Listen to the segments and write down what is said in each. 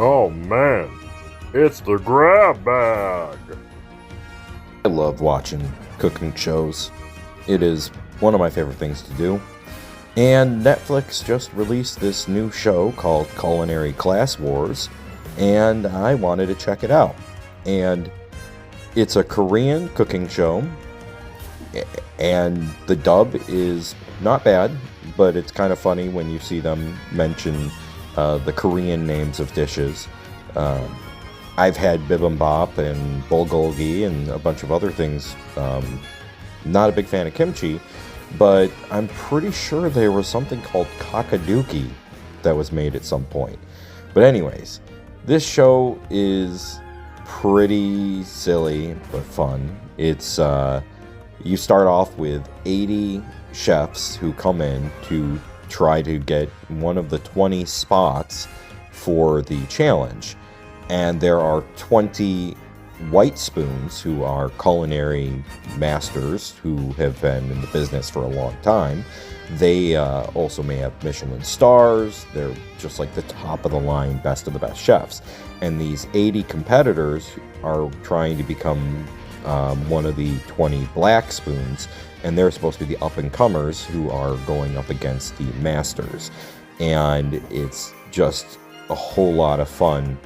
Oh man, it's the grab bag. I love watching cooking shows. It is one of my favorite things to do. And Netflix just released this new show called Culinary Class Wars, and I wanted to check it out. And it's a Korean cooking show, and the dub is not bad, but it's kind of funny when you see them mention the Korean names of dishes. I've had bibimbap and bulgogi and a bunch of other things. Not a big fan of kimchi, but I'm pretty sure there was something called kakaduki that was made at some point. But anyways, this show is pretty silly but fun. It's you start off with 80 chefs who come in to try to get one of the 20 spots for the challenge. And there are 20 white spoons who are culinary masters who have been in the business for a long time. They also may have Michelin stars. They're just like the top of the line, best of the best chefs. And these 80 competitors are trying to become one of the 20 black spoons, and they're supposed to be the up-and-comers who are going up against the masters. And it's just a whole lot of fun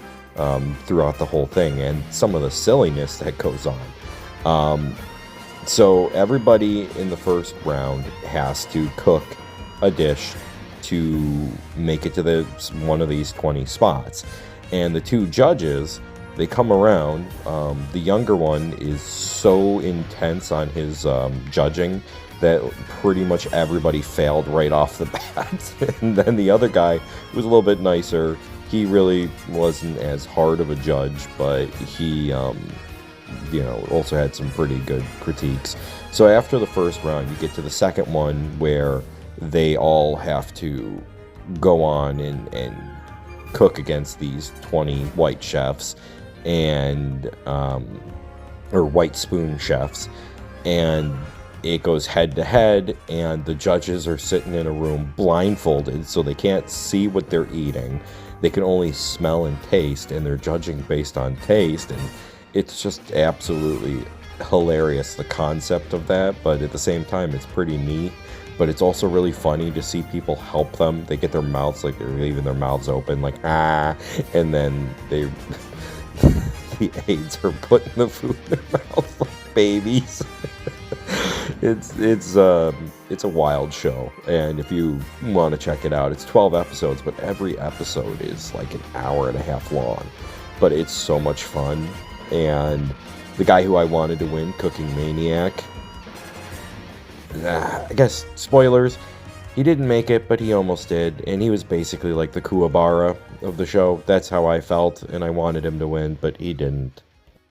throughout the whole thing, and some of the silliness that goes on. So everybody in the first round has to cook a dish to make it to one of these 20 spots. And the two judges, they come around. The younger one is so intense on his judging that pretty much everybody failed right off the bat. And then the other guy was a little bit nicer. He really wasn't as hard of a judge, but he, also had some pretty good critiques. So after the first round, you get to the second one where they all have to go on and cook against these 20 white chefs and or white spoon chefs, and it goes head to head, and the judges are sitting in a room blindfolded, so they can't see what they're eating. They can only smell and taste, and they're judging based on taste, and it's just absolutely hilarious, the concept of that. But at the same time, it's pretty neat. But it's also really funny to see people help them. They get their mouths, like they're leaving their mouths open, like and then they the aides are putting the food in their mouths like babies. It's a wild show, and if you want to check it out, it's 12 episodes, but every episode is like an hour and a half long. But it's so much fun, and the guy who I wanted to win, Cooking Maniac, I guess spoilers, he didn't make it, but he almost did, and he was basically like the Kuwabara of the show. That's how I felt, and I wanted him to win, but he didn't.